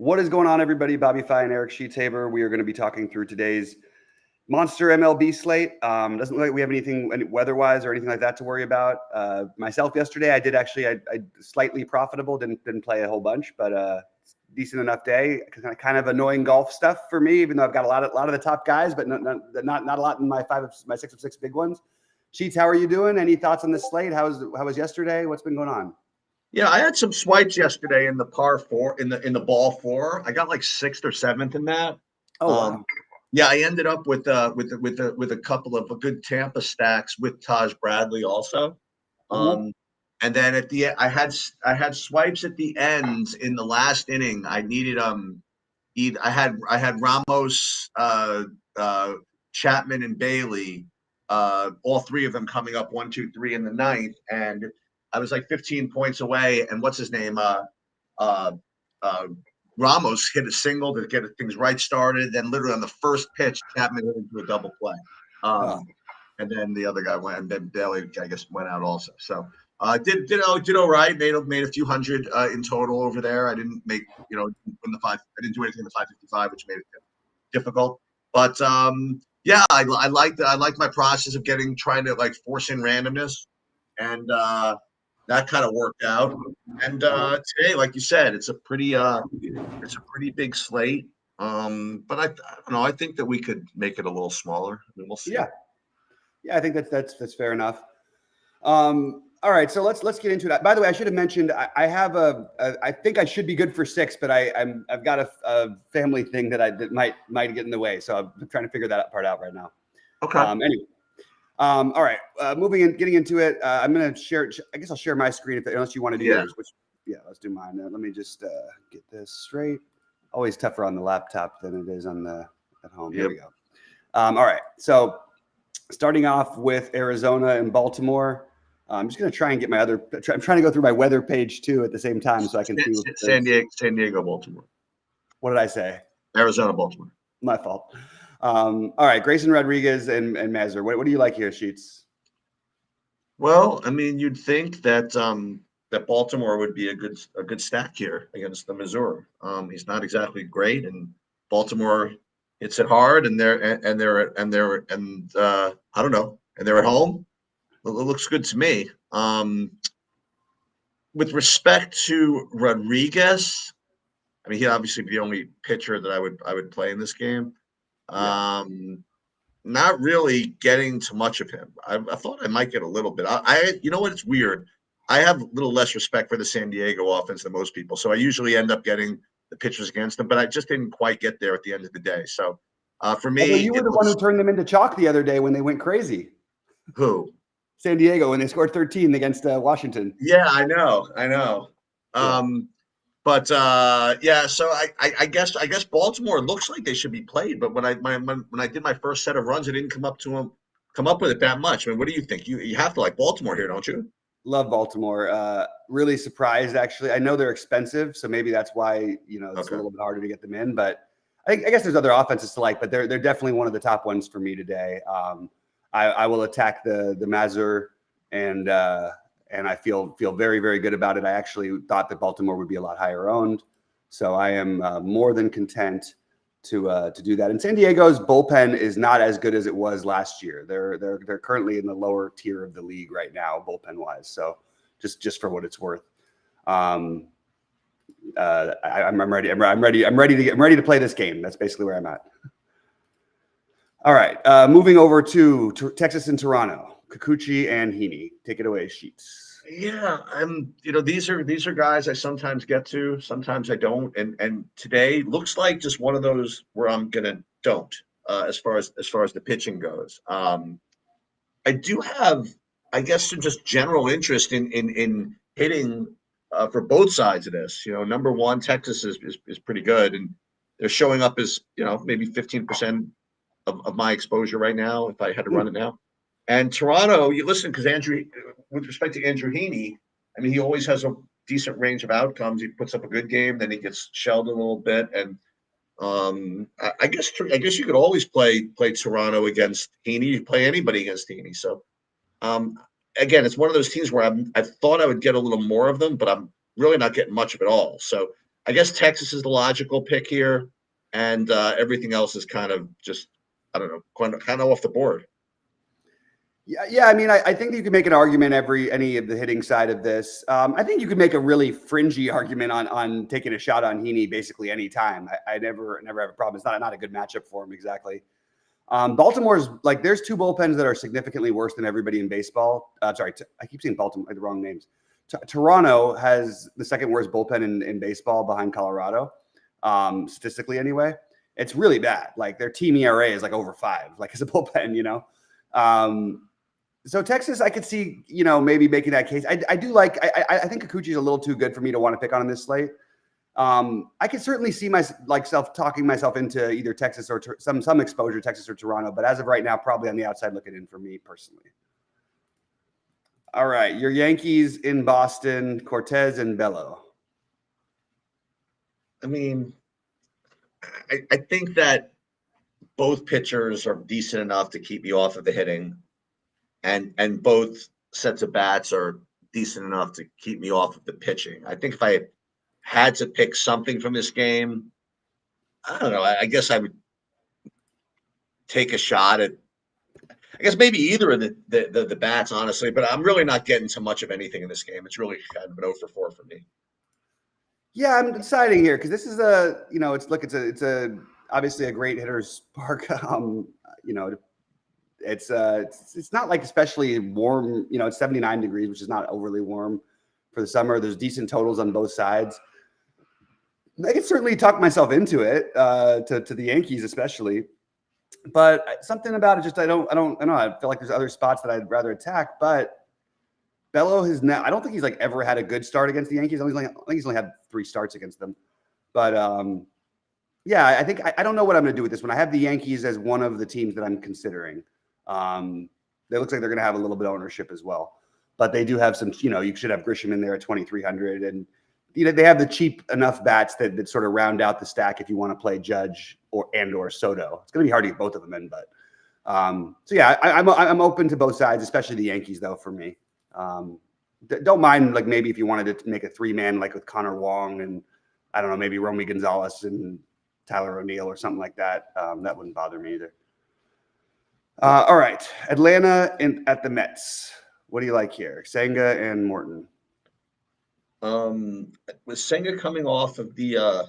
What is going on, everybody? Bobby Fye and Eric Sheetshaber. We are going to be talking through today's monster MLB slate. Doesn't look like we have anything weather-wise or anything like that to worry about. Myself, yesterday, I did actually, I slightly profitable. Didn't play a whole bunch, but decent enough day. Kind of annoying golf stuff for me, even though I've got a lot of the top guys, but not a lot in my 6 of 6 big ones. Sheets, how are you doing? Any thoughts on this slate? How was yesterday? What's been going on? Yeah, I had some swipes yesterday in the par four, in the ball four. I got like 6th or 7th in that. Oh, wow. Yeah, I ended up with a couple of good Tampa stacks with Taj Bradley also. And then at the I had swipes at the ends in the last inning. I needed I had Ramos, Chapman, and Bailey, all three of them coming up 1, 2, 3 in the ninth, and I was like 15 points away. And what's his name? Ramos hit a single to get things right started. Then literally on the first pitch, Chapman hit into a double play. And then the other guy went, and then Bailey, I guess, went out also. So did all right. Made a few hundred in total over there. I didn't make in the I didn't do anything in the 555, which made it difficult. But yeah, I liked my process of trying to like force in randomness, and that kind of worked out. And today, like you said, it's a pretty big slate. But I don't know. I think that we could make it a little smaller. I mean, we'll see. Yeah, I think that's fair enough. All right, so let's get into that. By the way, I should have mentioned I have I think I should be good for 6, but I've got a family thing that might get in the way, so I'm trying to figure that part out right now. Okay. Anyway, all right, getting into it. I'm gonna share. I guess I'll share my screen unless you want to do yours. Let's do mine. Let me just get this straight. Always tougher on the laptop than it is on at home. Here we go. All right, so starting off with Arizona and Baltimore. I'm just going to try and get I'm trying to go through my weather page too at the same time so I can see. San Diego, Baltimore. What did I say? Arizona, Baltimore. My fault. All right, Grayson Rodriguez and Mazur. What do you like here, Sheets? Well, I mean, you'd think that that Baltimore would be a good stack here against the Missouri. He's not exactly great, and Baltimore hits it hard, and they're I don't know, and they're at home. It looks good to me. With respect to Rodriguez, I mean, he'd obviously be the only pitcher that I would play in this game. Not really getting too much of him. I thought I might get a little bit. You know what? It's weird. I have a little less respect for the San Diego offense than most people, so I usually end up getting the pitchers against them, but I just didn't quite get there at the end of the day. So for me, you were the one who turned them into chalk the other day when they went crazy. Who? San Diego when they scored 13 against Washington. Yeah, I know. But yeah, so I guess Baltimore looks like they should be played, but when I did my first set of runs, I didn't come up with it that much. I mean, what do you think? You have to like Baltimore here, don't you? Love Baltimore. Really surprised, actually. I know they're expensive, so maybe that's why it's a little bit harder to get them in. But I guess there's other offenses to like, but they're definitely one of the top ones for me today. I will attack the Mazur, and I feel very, very good about it. I actually thought that Baltimore would be a lot higher owned, so I am more than content to do that. And San Diego's bullpen is not as good as it was last year. They're currently in the lower tier of the league right now, bullpen wise. So just for what it's worth, I'm ready. I'm ready to play this game. That's basically where I'm at. All right, moving over to Texas and Toronto, Kikuchi and Heaney. Take it away, Sheets. Yeah, these are guys I sometimes get to, sometimes I don't, and today looks like just one of those where I'm gonna don't as far as the pitching goes. I do have, I guess, some just general interest in hitting for both sides of this. Number one, Texas is pretty good, and they're showing up as maybe 15%. Of my exposure right now, if I had to run it now. And Toronto, you listen, because with respect to Andrew Heaney, I mean, he always has a decent range of outcomes. He puts up a good game, then he gets shelled a little bit. And I guess you could always play Toronto against Heaney. You play anybody against Heaney. So again, it's one of those teams where I thought I would get a little more of them, but I'm really not getting much of it all. So I guess Texas is the logical pick here, and everything else is kind of just, I don't know, kind of off the board. Yeah. I mean, I think you could make an argument any of the hitting side of this. I think you could make a really fringy argument on taking a shot on Heaney basically any time. I never have a problem. It's not a good matchup for him exactly. Baltimore's like there's two bullpens that are significantly worse than everybody in baseball. Sorry, I keep saying Baltimore, the wrong names. Toronto has the second worst bullpen in baseball behind Colorado, statistically anyway. It's really bad. Like their team ERA is like over 5, like as a bullpen, you know. So Texas, I could see, maybe making that case. I do like. I think Kikuchi's a little too good for me to want to pick on in this slate. I could certainly see myself talking myself into either Texas or some exposure to Texas or Toronto, but as of right now, probably on the outside looking in for me personally. All right, your Yankees in Boston, Cortez and Bello. I mean, I think that both pitchers are decent enough to keep you off of the hitting, and both sets of bats are decent enough to keep me off of the pitching. I think if I had to pick something from this game, I don't know. I guess I would take a shot at, I guess maybe either of the bats, honestly. But I'm really not getting to much of anything in this game. It's really kind of an 0 for 4 for me. Yeah, I'm deciding here because this is it's obviously a great hitter's park. It's not like especially warm. It's 79 degrees, which is not overly warm for the summer. There's decent totals on both sides. I could certainly talk myself into it, to the Yankees especially, but something about it just I don't know. I feel like there's other spots that I'd rather attack, but Bello has now. I don't think he's like ever had a good start against the Yankees. I think he's only had 3 starts against them, but yeah, I think I don't know what I'm going to do with this one. I have the Yankees as one of the teams that I'm considering. It looks like they're going to have a little bit of ownership as well, but they do have some. You should have Grisham in there at 2,300, and they have the cheap enough bats that sort of round out the stack if you want to play Judge or Soto. It's going to be hard to get both of them in, but so yeah, I'm open to both sides, especially the Yankees though for me. Don't mind like maybe if you wanted to make a 3-man like with Connor Wong and I don't know maybe Romy Gonzalez and Tyler O'Neill or something like that. That wouldn't bother me either. All right, Atlanta at the Mets. What do you like here, Senga and Morton? Was Senga coming off of the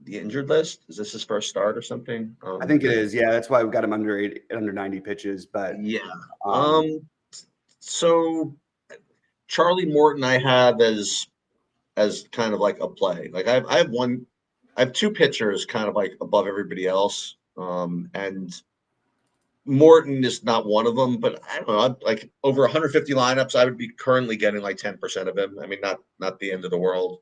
injured list? Is this his first start or something? I think it is. Yeah, that's why we've got him under 90 pitches. But yeah. So Charlie Morton, I have as kind of like a play. Like I have 2 pitchers kind of like above everybody else, and Morton is not one of them, but I don't know. Like over 150 lineups, I would be currently getting like 10% of him. I mean, not the end of the world.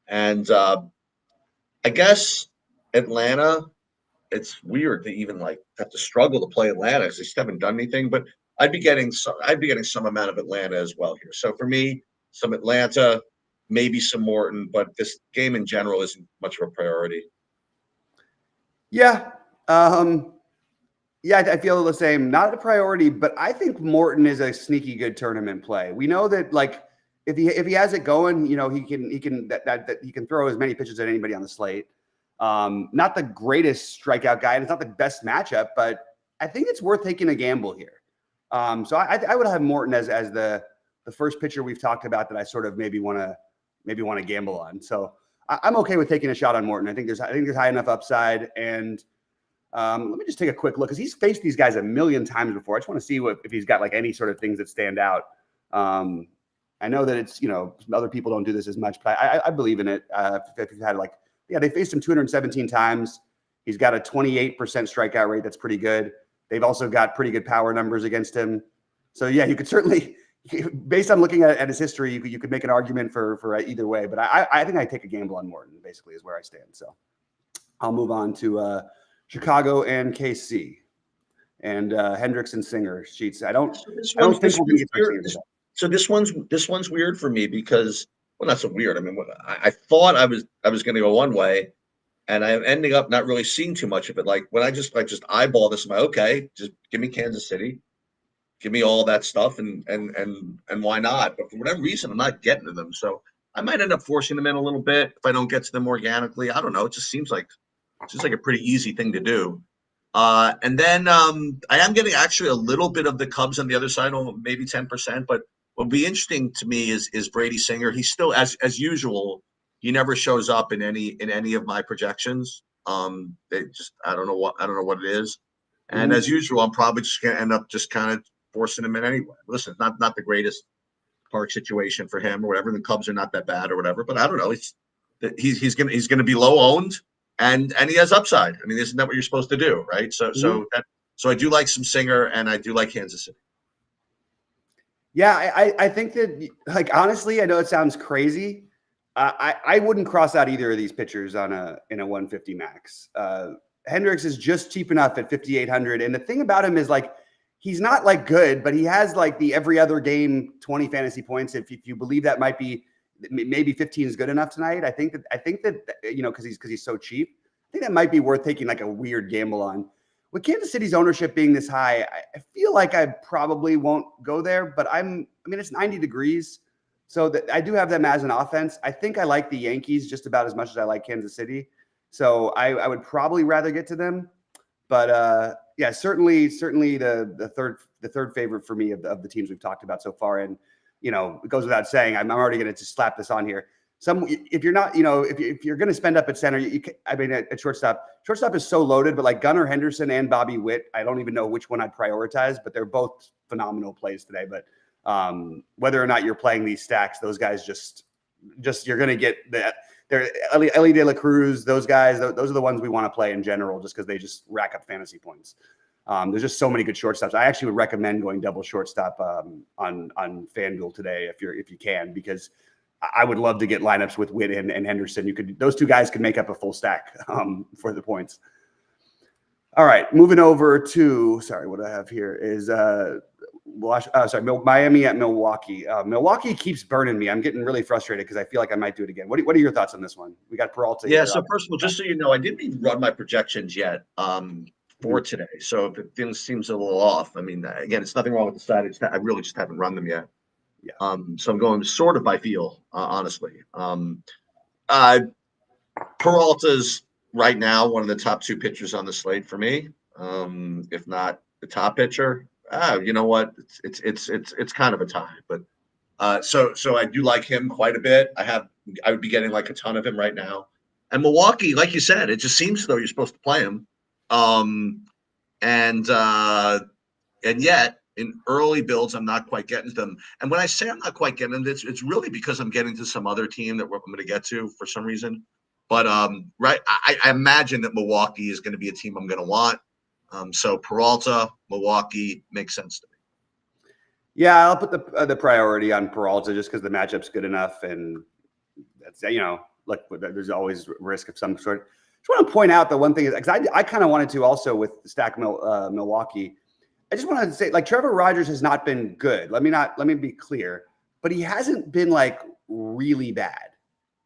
And I guess Atlanta, it's weird to even like have to struggle to play Atlanta because they just haven't done anything. But I'd be getting some amount of Atlanta as well here. So for me, some Atlanta, maybe some Morton, but this game in general isn't much of a priority. Yeah. Yeah, I feel the same. Not a priority, but I think Morton is a sneaky good tournament play. We know that like if he has it going, he can throw as many pitches at anybody on the slate. Not the greatest strikeout guy, and it's not the best matchup, but I think it's worth taking a gamble here. So I would have Morton as the first pitcher we've talked about that I sort of maybe want to gamble on. So I'm okay with taking a shot on Morton. I think there's high enough upside, and let me just take a quick look because he's faced these guys a million times before. I just want to see if he's got like any sort of things that stand out. I know that it's other people don't do this as much, but I believe in it. If you've had they faced him 217 times. He's got a 28% strikeout rate. That's pretty good. They've also got pretty good power numbers against him. So yeah, you could certainly, based on looking at his history, you could make an argument for either way. But I think I take a gamble on Morton. Basically, is where I stand. So I'll move on to Chicago and KC and Hendricks and Singer sheets. I don't think we'll get so this one's weird for me because, well, not so weird. I mean, I thought I was going to go one way, and I'm ending up not really seeing too much of it. Like when I just eyeball this, I'm like, okay, just give me Kansas City, give me all that stuff, and why not? But for whatever reason, I'm not getting to them. So I might end up forcing them in a little bit if I don't get to them organically. I don't know. It just seems like a pretty easy thing to do. And then I am getting actually a little bit of the Cubs on the other side, maybe 10%. But what'll be interesting to me is Brady Singer. He's still, as usual, he never shows up in any of my projections. They just I don't know what it is. And as usual, I'm probably just gonna end up just kind of forcing him in anyway. Listen, not the greatest park situation for him or whatever. The Cubs are not that bad or whatever, but I don't know. He's gonna be low owned and he has upside. I mean, isn't that what you're supposed to do, right? So I do like some Singer and I do like Kansas City. Yeah, I think that, like, honestly, I know it sounds crazy. I wouldn't cross out either of these pitchers in a 150 max. Hendricks is just cheap enough at 5,800, and the thing about him is, like, he's not like good, but he has like the every other game 20 fantasy points. If you believe that might be maybe 15 is good enough tonight, I think that because he's so cheap, I think that might be worth taking like a weird gamble on. With Kansas City's ownership being this high, I feel like I probably won't go there, but it's 90 degrees. So that I do have them as an offense. I think I like the Yankees just about as much as I like Kansas City. So I would probably rather get to them. But yeah, certainly the third favorite for me of the teams we've talked about so far. And, it goes without saying, I'm already going to just slap this on here. If you're not, if you're going to spend up at center, at shortstop is so loaded, but like Gunnar Henderson and Bobby Witt, I don't even know which one I'd prioritize, but they're both phenomenal plays today. But whether or not you're playing these stacks, those guys just you're going to get that. They're Ellie De La Cruz, those guys, those are the ones we want to play in general, just because they just rack up fantasy points. There's just so many good shortstops. I actually would recommend going double shortstop on FanDuel today if you can, because I would love to get lineups with Witt and Henderson. Those two guys could make up a full stack for the points. All right, moving over to what I have here is Miami at Milwaukee. Milwaukee keeps burning me. I'm getting really frustrated because I feel like I might do it again. What are your thoughts on this one? We got Peralta. Yeah. So first of all, just so you know, I didn't even run my projections yet for today. So if it seems a little off, I mean, again, it's nothing wrong with the side. I really just haven't run them yet. Yeah. So I'm going sort of by feel, honestly. Peralta's right now one of the top two pitchers on the slate for me, if not the top pitcher. You know what? It's kind of a tie, but so I do like him quite a bit. I would be getting like a ton of him right now. And Milwaukee, like you said, it just seems as though you're supposed to play him, and yet in early builds, I'm not quite getting to them. And when I say I'm not quite getting them, it's really because I'm getting to some other team that I'm going to get to for some reason. But right, I imagine that Milwaukee is going to be a team I'm going to want. So Peralta, Milwaukee makes sense to me. Yeah, I'll put the priority on Peralta just because the matchup's good enough, and that's look, there's always risk of some sort. Just want to point out the one thing is because I kind of wanted to also with stack Milwaukee. I just wanted to say, like, Trevor Rogers has not been good. Let me be clear, but he hasn't been like really bad.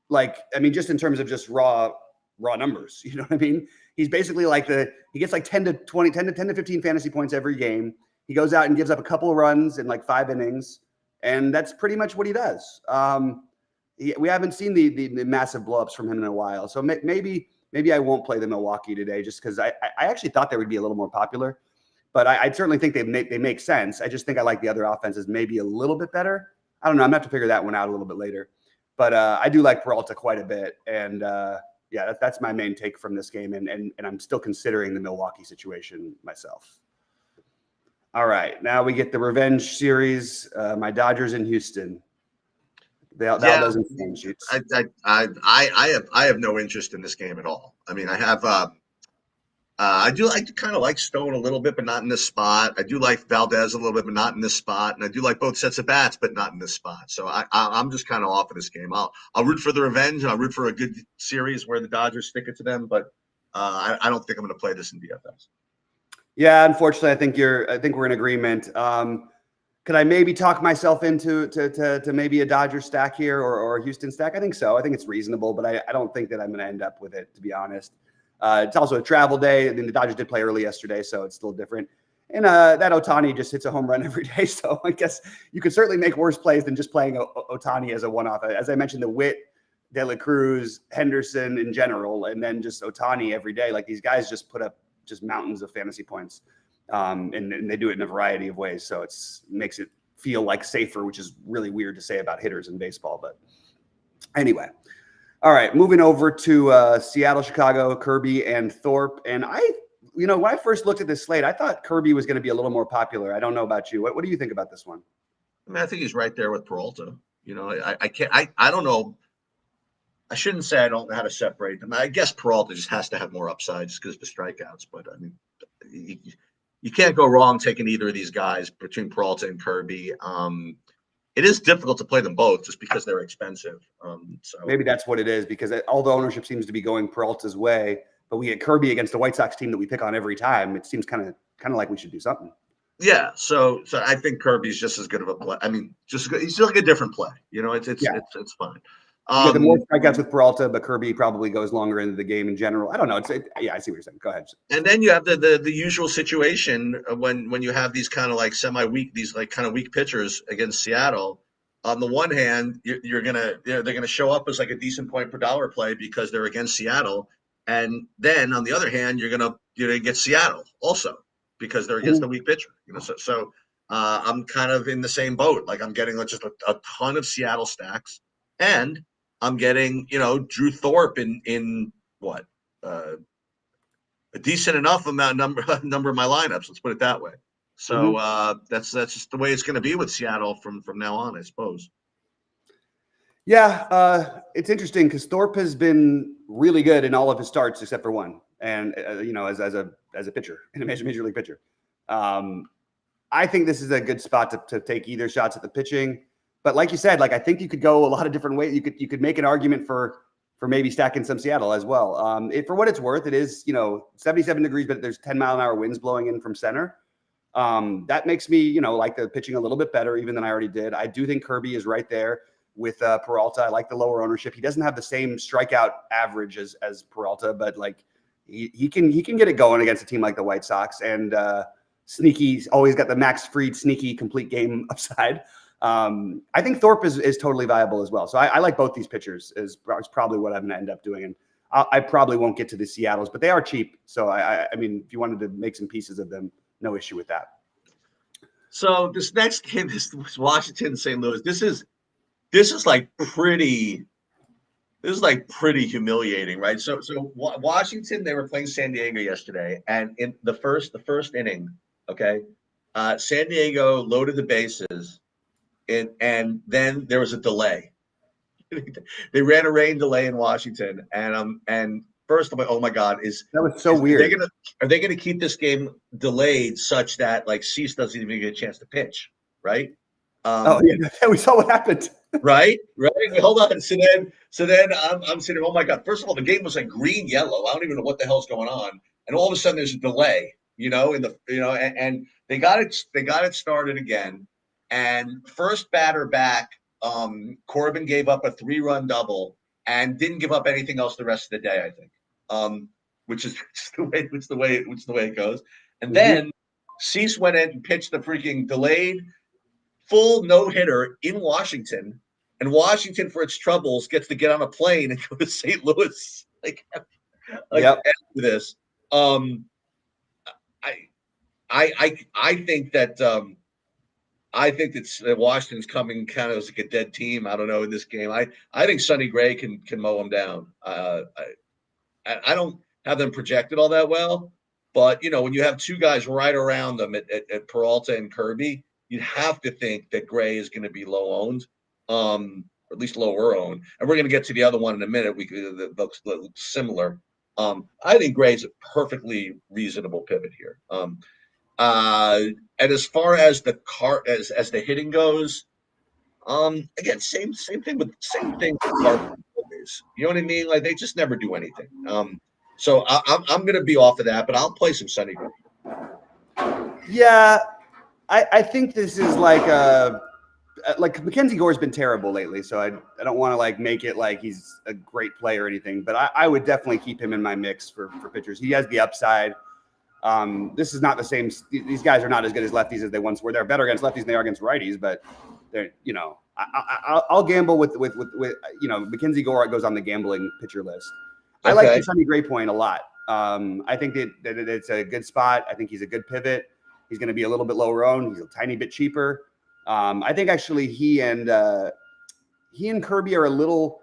Like, I mean, just in terms of just raw numbers, you know what I mean? He's basically like he gets like 10 to 15 fantasy points every game. He goes out and gives up a couple of runs in like 5 innings, and that's pretty much what he does. We haven't seen the massive blowups from him in a while, so maybe I won't play the Milwaukee today just because I actually thought they would be a little more popular. But I certainly think they make sense. I just think I like the other offenses maybe a little bit better. I don't know. I'm going to have to figure that one out a little bit later. But I do like Peralta quite a bit. And yeah, that's my main take from this game. And I'm still considering the Milwaukee situation myself. All right. Now we get the revenge series. My Dodgers in Houston. Val doesn't fan sheets. I have no interest in this game at all. I mean, I do kind of like Stone a little bit, but not in this spot. I do like Valdez a little bit, but not in this spot. And I do like both sets of bats, but not in this spot. So I'm just kind of off of this game. I'll root for the revenge. I'll root for a good series where the Dodgers stick it to them. But I don't think I'm going to play this in DFS. Yeah, unfortunately, I think we're in agreement. Could I maybe talk myself into to maybe a Dodger stack here or a Houston stack? I think so. I think it's reasonable, but I don't think that I'm going to end up with it, to be honest. It's also a travel day. I mean, the Dodgers did play early yesterday, so it's still different. And that Ohtani just hits a home run every day. So I guess you could certainly make worse plays than just playing Ohtani as a one-off. As I mentioned, the Witt, De La Cruz, Henderson in general, and then just Ohtani every day. Like these guys just put up just mountains of fantasy points. And they do it in a variety of ways. So makes it feel like safer, which is really weird to say about hitters in baseball. But anyway. All right, moving over to Seattle, Chicago, Kirby, and Thorpe. And when I first looked at this slate, I thought Kirby was going to be a little more popular. I don't know about you. What do you think about this one? I mean, I think he's right there with Peralta. I don't know. I shouldn't say I don't know how to separate them. I guess Peralta just has to have more upside just because of the strikeouts. But I mean, you can't go wrong taking either of these guys between Peralta and Kirby. It is difficult to play them both just because they're expensive. So maybe that's what it is, because all the ownership seems to be going Peralta's way, but we get Kirby against the White Sox team that we pick on every time. It seems kind of like we should do something. Yeah. So I think Kirby's just as good of a play. I mean, he's like a different play. It's fine. You get the more strikeouts with Peralta, but Kirby probably goes longer into the game in general. I don't know. Yeah, I see what you're saying. Go ahead. And then you have the usual situation when you have these kind of like semi-weak, these like kind of weak pitchers against Seattle. On the one hand, they're gonna show up as like a decent point per dollar play because they're against Seattle, and then on the other hand, you're gonna get Seattle also because they're against the weak pitcher. So I'm kind of in the same boat. Like I'm getting just a ton of Seattle stacks, and I'm getting, Drew Thorpe in what a decent enough number of my lineups. Let's put it that way. So that's just the way it's going to be with Seattle from now on, I suppose. Yeah, it's interesting because Thorpe has been really good in all of his starts except for one, and as a pitcher, in a major league pitcher. I think this is a good spot to take either shots at the pitching. But like you said, I think you could go a lot of different ways. You could make an argument for maybe stacking some Seattle as well. For what it's worth, it is 77 degrees, but there's 10-mile-an-hour winds blowing in from center. That makes me like the pitching a little bit better even than I already did. I do think Kirby is right there with Peralta. I like the lower ownership. He doesn't have the same strikeout average as Peralta, but he can get it going against a team like the White Sox, and sneaky, always got the Max Fried sneaky complete game upside. I think Thorpe is totally viable as well. So I like both these pitchers is probably what I'm going to end up doing. And I probably won't get to the Seattles, but they are cheap. So I mean, if you wanted to make some pieces of them, no issue with that. So this next game is Washington and St. Louis. This is like pretty humiliating, right? So Washington, they were playing San Diego yesterday, and in the first inning, okay, San Diego loaded the bases, and then there was a delay. They ran a rain delay in Washington, and first I'm like, oh my God, that was so weird. Are they gonna keep this game delayed such that Cease doesn't even get a chance to pitch, right? We saw what happened. Right. Hold on. So then I'm sitting. Oh my God! First of all, the game was like green yellow. I don't even know what the hell's going on. And all of a sudden, there's a delay. And they got it started again. And first batter back, Corbin gave up a 3-run double and didn't give up anything else the rest of the day, I think. Which is the way it goes. And then Cease went in and pitched the freaking delayed full no-hitter in Washington, and Washington, for its troubles, gets to get on a plane and go to St. Louis. After this, I think that Washington's coming kind of as like a dead team. I don't know in this game. I think Sonny Gray can mow them down. I don't have them projected all that well, but when you have two guys right around them at Peralta and Kirby, you'd have to think that Gray is going to be low owned, or at least lower owned. And we're going to get to the other one in a minute. That looks similar. I think Gray's a perfectly reasonable pivot here. And as far as the as the hitting goes, again, same thing with Cardinals. You know what I mean? They just never do anything. So I'm going to be off of that, but I'll play some Sonny Gray. Yeah. I think this is like Mackenzie Gore's been terrible lately, so I don't want to make it like he's a great player or anything, but I would definitely keep him in my mix for pitchers. He has the upside. This is not the same. These guys are not as good as lefties as they once were. They're better against lefties than they are against righties, but they're, I'll gamble with Mackenzie Gore goes on the gambling pitcher list. I like the Sonny Gray point a lot. I think that it's a good spot. I think he's a good pivot. He's going to be a little bit lower owned. He's a tiny bit cheaper. I think actually he and Kirby are a little,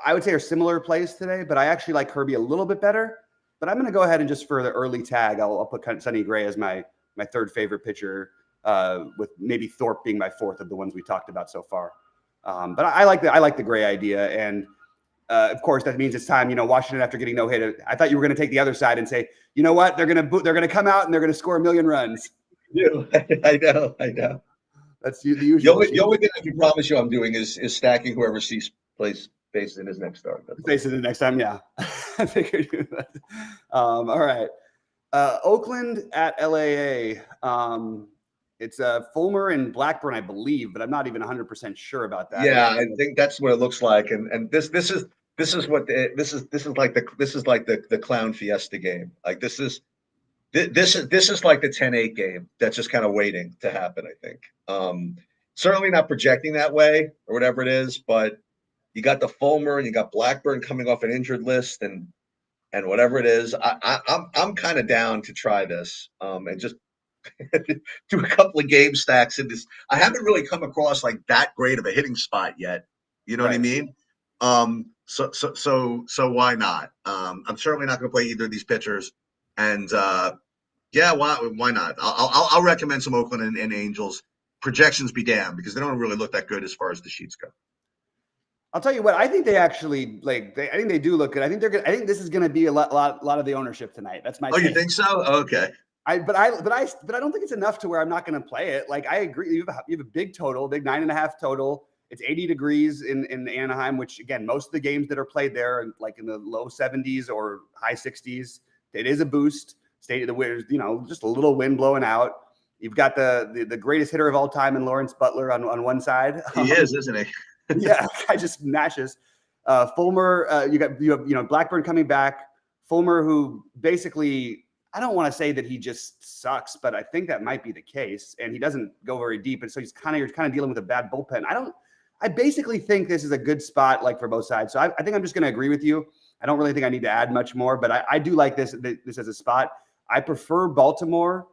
I would say, are similar plays today, but I actually like Kirby a little bit better. But I'm going to go ahead and just for the early tag, I'll put Sonny Gray as my third favorite pitcher, with maybe Thorpe being my fourth of the ones we talked about so far. But I like the Gray idea, and of course that means it's time. Washington, after getting no hit, I thought you were going to take the other side and say, you know what, they're going to come out and they're going to score 1 million runs. I know. That's the usual. The only thing I can promise you I'm doing is stacking whoever plays faces in his next start. Faces in next time, yeah. I figured you would. All right. Oakland at LAA. It's Fulmer and Blackburn, I believe, but I'm not even 100% sure about that. Yeah, I think that's what it looks like, and this is like the clown fiesta game. Like this is like the 10-8 game that's just kind of waiting to happen. I think. Certainly not projecting that way or whatever it is, but you got the Fulmer and you got Blackburn coming off an injured list and whatever it is. I'm kind of down to try this and just do a couple of game stacks in this. I haven't really come across like that great of a hitting spot yet. You know what I mean? So why not? I'm certainly not going to play either of these pitchers, and why not? I'll recommend some Oakland and Angels. Projections be damned, because they don't really look that good as far as the sheets go. I'll tell you what, I think they actually I think they do look good. I think this is going to be a lot of the ownership tonight. That's my. Oh, take. You think so? Okay. But I don't think it's enough to where I'm not going to play it. Like, I agree. You have a big total, big 9.5 total. It's 80 degrees in Anaheim, which again, most of the games that are played there are like in the low 70s or high 60s. It is a boost. State of the wind, just a little wind blowing out. You've got the greatest hitter of all time in Lawrence Butler on one side. He is, isn't he? Yeah, I just matches. Fulmer, you have Blackburn coming back. Fulmer, who basically, I don't want to say that he just sucks, but I think that might be the case. And he doesn't go very deep, and so you're kind of dealing with a bad bullpen. I basically think this is a good spot, like, for both sides. So I think I'm just going to agree with you. I don't really think I need to add much more, but I do like this as a spot. I prefer Baltimore,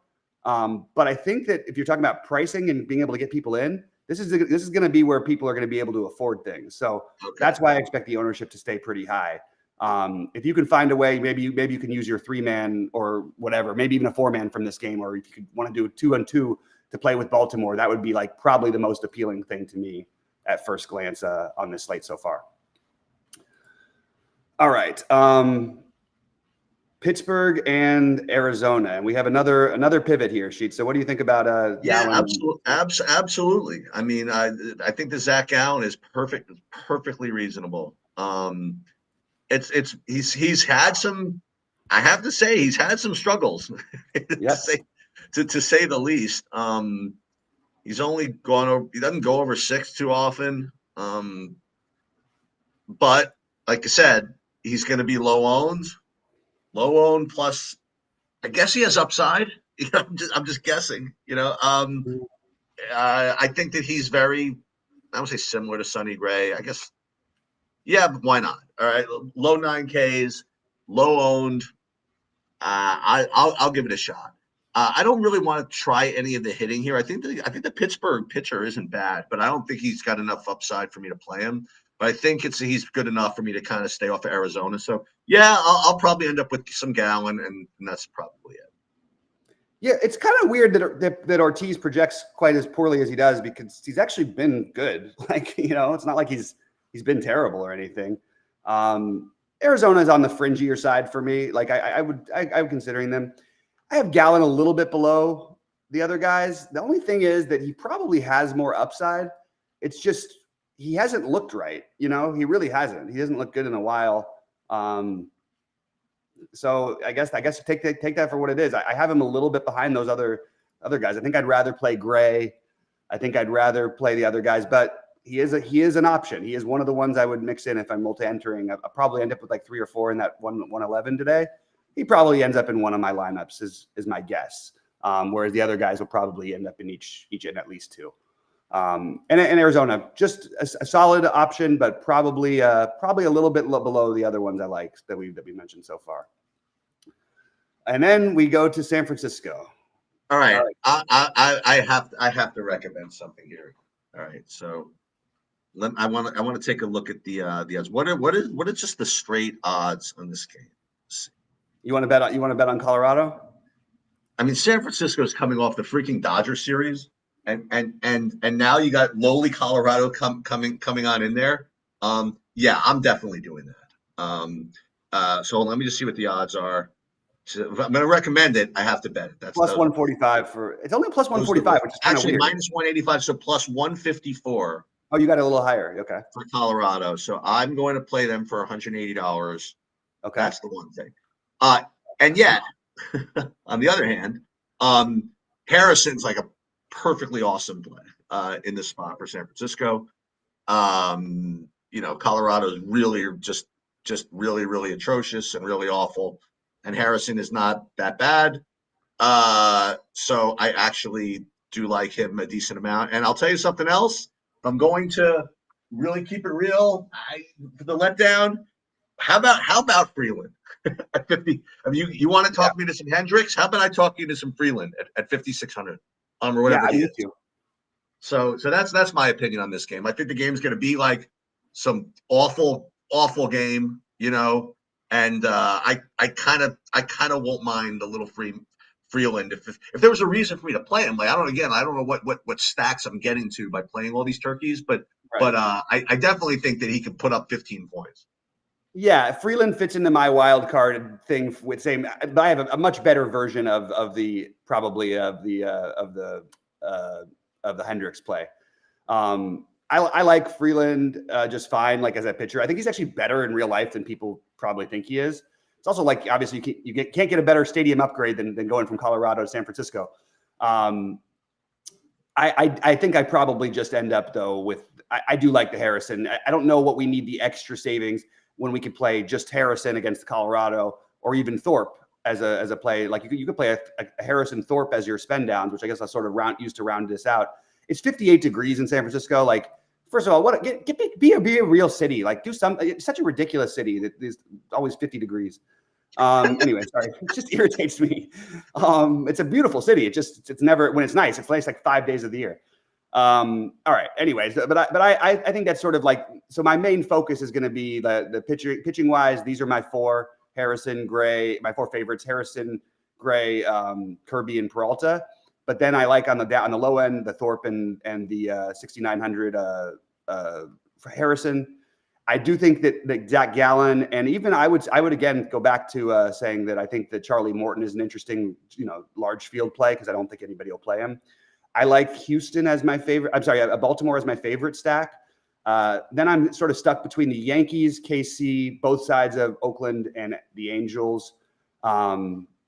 but I think that if you're talking about pricing and being able to get people in, this is going to be where people are going to be able to afford things. So that's why I expect the ownership to stay pretty high. If you can find a way, maybe you can use your 3-man or whatever, maybe even a 4-man from this game, or if you could want to do a 2-on-2 to play with Baltimore, that would be like probably the most appealing thing to me at first glance on this slate so far. All right. Pittsburgh and Arizona, and we have another pivot here, Sheets. So what do you think about absolutely. I mean, I think the Zach Gallen is perfectly reasonable. He's had some, I have to say, he's had some struggles, yes. to say the least. He's only he doesn't go over 6 too often. But like I said, he's going to be low owned plus, I guess he has upside. I'm just guessing, I think that he's very, I would say similar to Sonny Gray, I guess. Yeah, but why not? All right. Low 9Ks, low owned. I'll give it a shot. I don't really want to try any of the hitting here. I think the Pittsburgh pitcher isn't bad, but I don't think he's got enough upside for me to play him. But I think he's good enough for me to kind of stay off of Arizona. So yeah, I'll probably end up with some Gallen, and that's probably it. Yeah, it's kind of weird that Ortiz projects quite as poorly as he does, because he's actually been good. Like, it's not like he's been terrible or anything. Arizona is on the fringier side for me. Like, I'm considering them. I have Gallen a little bit below the other guys. The only thing is that he probably has more upside. It's just he hasn't looked right. He really hasn't. He hasn't looked good in a while. So I guess take that for what it is. I have him a little bit behind those other guys. I think I'd rather play Gray. I think I'd rather play the other guys, but he is an option. He is one of the ones I would mix in if I'm multi-entering. I'll probably end up with like 3 or 4 in that 111 today. he probably ends up in one of my lineups is my guess. Whereas the other guys will probably end up in each in at least two. And Arizona, just a solid option, but probably a little bit below the other ones I like that we mentioned so far. And then we go to San Francisco. All right. I have to recommend something here. All right. So I want to take a look at the odds. What are just the straight odds on this game? You want to bet on Colorado? I mean, San Francisco is coming off the freaking Dodger series, and now you got lowly Colorado coming on in there. Yeah, I'm definitely doing that. So let me just see what the odds are. So if I'm going to recommend it, I have to bet it. That's plus 145 for it's only plus 145, which is kind of weird. Minus 185, so plus 154. Oh, you got a little higher. Okay. For Colorado, so I'm going to play them for $180. Okay, that's the one thing. And yet, on the other hand, Harrison's like a perfectly awesome play in this spot for San Francisco. Colorado's really just really, really atrocious and really awful. And Harrison is not that bad. So I actually do like him a decent amount. And I'll tell you something else. If I'm going to really keep it real, for the letdown, how about Freeland at 50? I mean, you want to talk me to some Hendricks? How about I talk you to some Freeland at 5,600 or whatever he is? So that's my opinion on this game. I think the game's going to be like some awful game, and I kind of won't mind a little Freeland if there was a reason for me to play him. Like I don't know what stacks I'm getting to by playing all these turkeys, but I definitely think that he could put up 15 points. Yeah, Freeland fits into my wild card thing with same, but I have a much better version of the Hendricks play. I like Freeland just fine, like as a pitcher. I think he's actually better in real life than people probably think he is. It's also like obviously can't get a better stadium upgrade than going from Colorado to San Francisco. I think I probably just end up though with I do like the Harrison. I don't know what we need the extra savings when we could play just Harrison against Colorado or even Thorpe as a play. Like you could play a Harrison Thorpe as your spend downs, which I guess I sort of used to round this out. It's 58 degrees in San Francisco. Like, first of all, be a real city. Like, do some. It's such a ridiculous city that there's always 50 degrees. Anyway, sorry, it just irritates me. It's a beautiful city. It's never when it's nice. It's nice like 5 days of the year. All right. Anyways, but I think that's sort of like so. My main focus is going to be the pitching wise. These are my four: Harrison, Gray. My four favorites: Harrison, Gray, Kirby, and Peralta. But then I like on the low end the Thorpe and the 6,900 for Harrison. I do think that Zach Gallen and even I would again go back to saying that I think that Charlie Morton is an interesting large field play because I don't think anybody will play him. I like Houston as my favorite. I'm sorry, Baltimore as my favorite stack. Then I'm sort of stuck between the Yankees, KC, both sides of Oakland, and the Angels.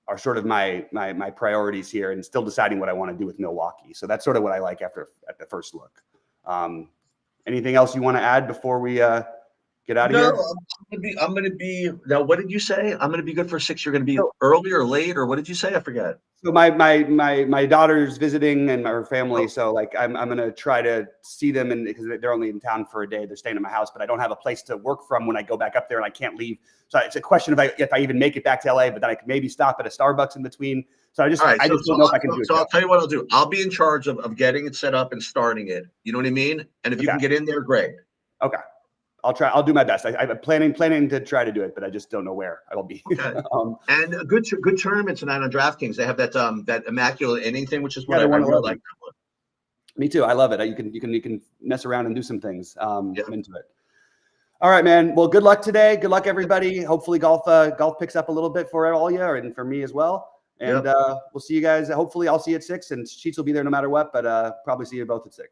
Are sort of my priorities here, and still deciding what I want to do with Milwaukee. So that's sort of what I like at the first look. Anything else you want to add before we get out of here? I'm going to be now. What did you say? I'm going to be good for 6. You're going to be early or late, or what did you say? I forget. So my daughter's visiting and her family. So like I'm going to try to see them, and because they're only in town for a day, they're staying at my house, but I don't have a place to work from when I go back up there, and I can't leave. So it's a question of if I even make it back to LA, but then I could maybe stop at a Starbucks in between. So I just don't know if I can do it. So I'll tell you what I'll do. I'll be in charge of getting it set up and starting it. You know what I mean? And if you can get in there, great. Okay. I'll try. I'll do my best. I'm planning to try to do it, but I just don't know where I will be. Okay. And good tournaments tonight on DraftKings. They have that immaculate inning thing, which is what I really like. Me too. I love it. You can mess around and do some things. I'm into it. All right, man. Well, good luck today. Good luck, everybody. Hopefully, golf picks up a little bit for all you and for me as well. And we'll see you guys. Hopefully, I'll see you at 6, and Sheets will be there no matter what. But probably see you both at 6.